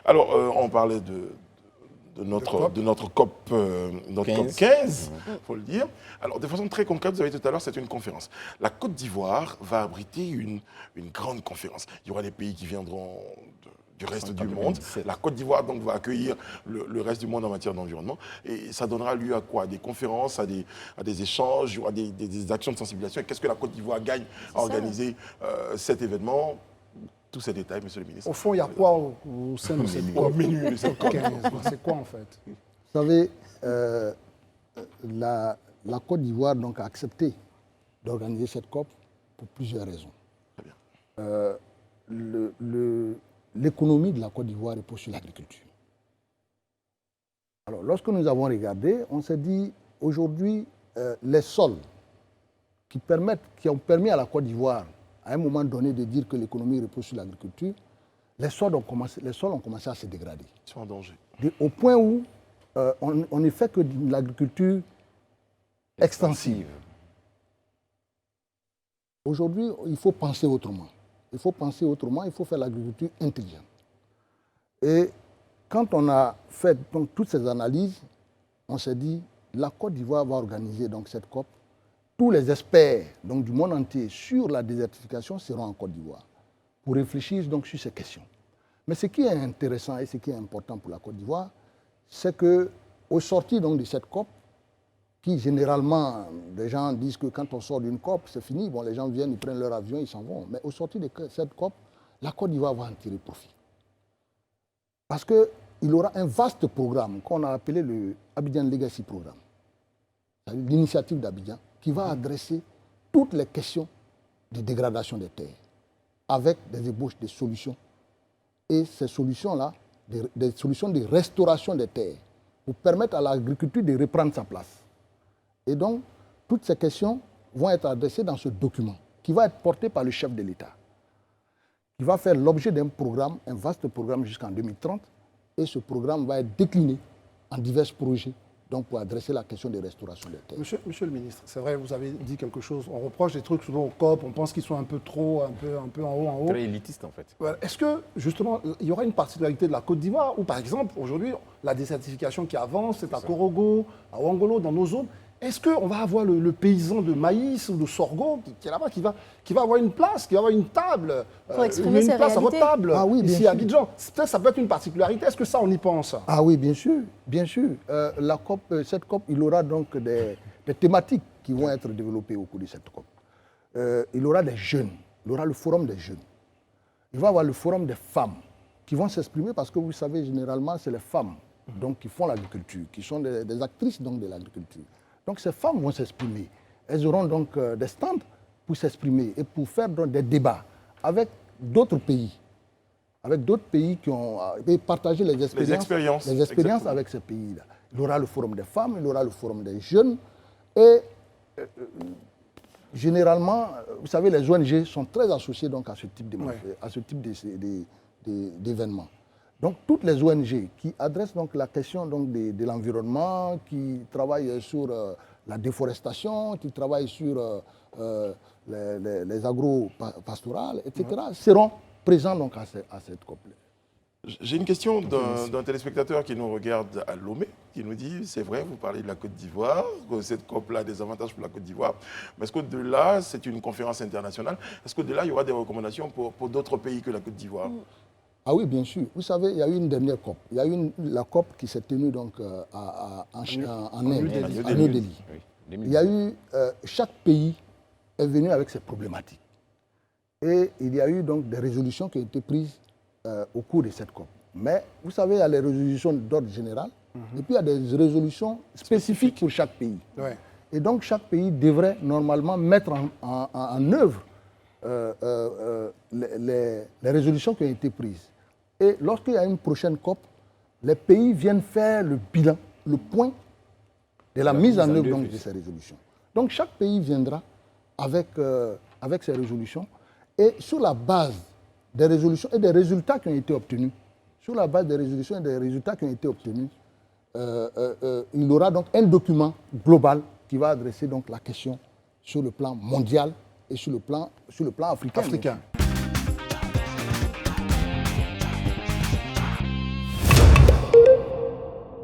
Alors, on parlait de notre COP, COP 15, il faut le dire. Alors, de façon très concrète, vous avez dit tout à l'heure, c'est une conférence. La Côte d'Ivoire va abriter une grande conférence. Il y aura des pays qui viendront du reste du monde. La Côte d'Ivoire donc va accueillir le reste du monde en matière d'environnement. Et ça donnera lieu à quoi? À des conférences, à des échanges, il y aura des actions de sensibilisation. Et qu'est-ce que la Côte d'Ivoire gagne à organiser cet événement? Tous ces détails, monsieur le ministre. Au fond, il y a quoi au sein de cette COP 15? C'est quoi en fait? Vous savez, la Côte d'Ivoire donc a accepté d'organiser cette COP pour plusieurs raisons. Très bien. L'économie de la Côte d'Ivoire repose sur l'agriculture. Alors, lorsque nous avons regardé, on s'est dit, aujourd'hui, les sols qui ont permis à la Côte d'Ivoire, à un moment donné, de dire que l'économie repose sur l'agriculture, les sols ont commencé à se dégrader. Ils sont en danger. Au point où on ne fait que de l'agriculture extensive. Aujourd'hui, il faut penser autrement. Il faut penser autrement, il faut faire l'agriculture intelligente. Et quand on a fait donc, toutes ces analyses, on s'est dit, la Côte d'Ivoire va organiser donc, cette COP. Tous les experts donc, du monde entier sur la désertification seront en Côte d'Ivoire pour réfléchir donc, sur ces questions. Mais ce qui est intéressant et ce qui est important pour la Côte d'Ivoire, c'est qu'au sortir donc, de cette COP, qui généralement, les gens disent que quand on sort d'une COP, c'est fini, bon, les gens viennent, ils prennent leur avion, ils s'en vont. Mais au sortir de cette COP, la Côte d'Ivoire va en tirer profit. Parce qu'il aura un vaste programme qu'on a appelé le Abidjan Legacy Programme, l'initiative d'Abidjan, qui va adresser toutes les questions de dégradation des terres, avec des ébauches de solutions. Et ces solutions-là, des solutions de restauration des terres, pour permettre à l'agriculture de reprendre sa place. Et donc, toutes ces questions vont être adressées dans ce document, qui va être porté par le chef de l'État, qui va faire l'objet d'un programme, un vaste programme jusqu'en 2030, et ce programme va être décliné en divers projets, donc pour adresser la question de restauration des terres. Monsieur le ministre, c'est vrai, vous avez dit quelque chose, on reproche des trucs souvent au COP, on pense qu'ils sont un peu trop, un peu en haut. Très élitiste en fait. Voilà. Est-ce que, justement, il y aura une particularité de la Côte d'Ivoire, où par exemple, aujourd'hui, la désertification qui avance, c'est à Korogo, à Ouangolo, dans nos zones. Est-ce qu'on va avoir le paysan de maïs ou de sorgho qui est là-bas, qui va avoir une place, qui va avoir une table, une place à votre table, ici à Abidjan? Ça peut être une particularité. Est-ce que ça, on y pense? Ah oui, bien sûr, bien sûr. Cette COP, il aura donc des thématiques qui vont être développées au cours de cette COP. Il aura des jeunes, il aura le forum des jeunes. Il va y avoir le forum des femmes qui vont s'exprimer parce que vous savez, généralement, c'est les femmes donc, qui font l'agriculture, qui sont des actrices donc, de l'agriculture. Donc ces femmes vont s'exprimer. Elles auront donc des stands pour s'exprimer et pour faire donc, des débats avec d'autres pays. Avec d'autres pays qui ont partagé les expériences avec ces pays-là. Il y aura le forum des femmes, il y aura le forum des jeunes. Et généralement, vous savez, les ONG sont très associées donc, à ce type d'événements. Donc, toutes les ONG qui adressent donc, la question donc, de l'environnement, qui travaillent sur la déforestation, qui travaillent sur les agro-pastorales, etc., seront présents donc, à cette COP. J'ai une question d'un téléspectateur qui nous regarde à Lomé, qui nous dit, c'est vrai, vous parlez de la Côte d'Ivoire, que cette COP-là a des avantages pour la Côte d'Ivoire, mais est-ce qu'au-delà, c'est une conférence internationale, est-ce qu'au-delà, il y aura des recommandations pour d'autres pays que la Côte d'Ivoire? Ah oui, bien sûr. Vous savez, il y a eu une dernière COP. Il y a eu la COP qui s'est tenue donc, en Inde, à New Delhi. Il y a eu, chaque pays est venu avec ses problématiques. Et il y a eu donc des résolutions qui ont été prises au cours de cette COP. Mais vous savez, il y a les résolutions d'ordre général, et puis il y a des résolutions spécifiques pour chaque pays. Ouais. Et donc chaque pays devrait normalement mettre en œuvre les résolutions qui ont été prises. Et lorsqu'il y a une prochaine COP, les pays viennent faire le bilan, le point de la mise en œuvre donc, de ces résolutions. Donc chaque pays viendra avec ces résolutions et sur la base des résolutions et des résultats qui ont été obtenus, sur la base des résolutions et des résultats qui ont été obtenus, il y aura donc un document global qui va adresser donc la question sur le plan mondial et sur le plan africain.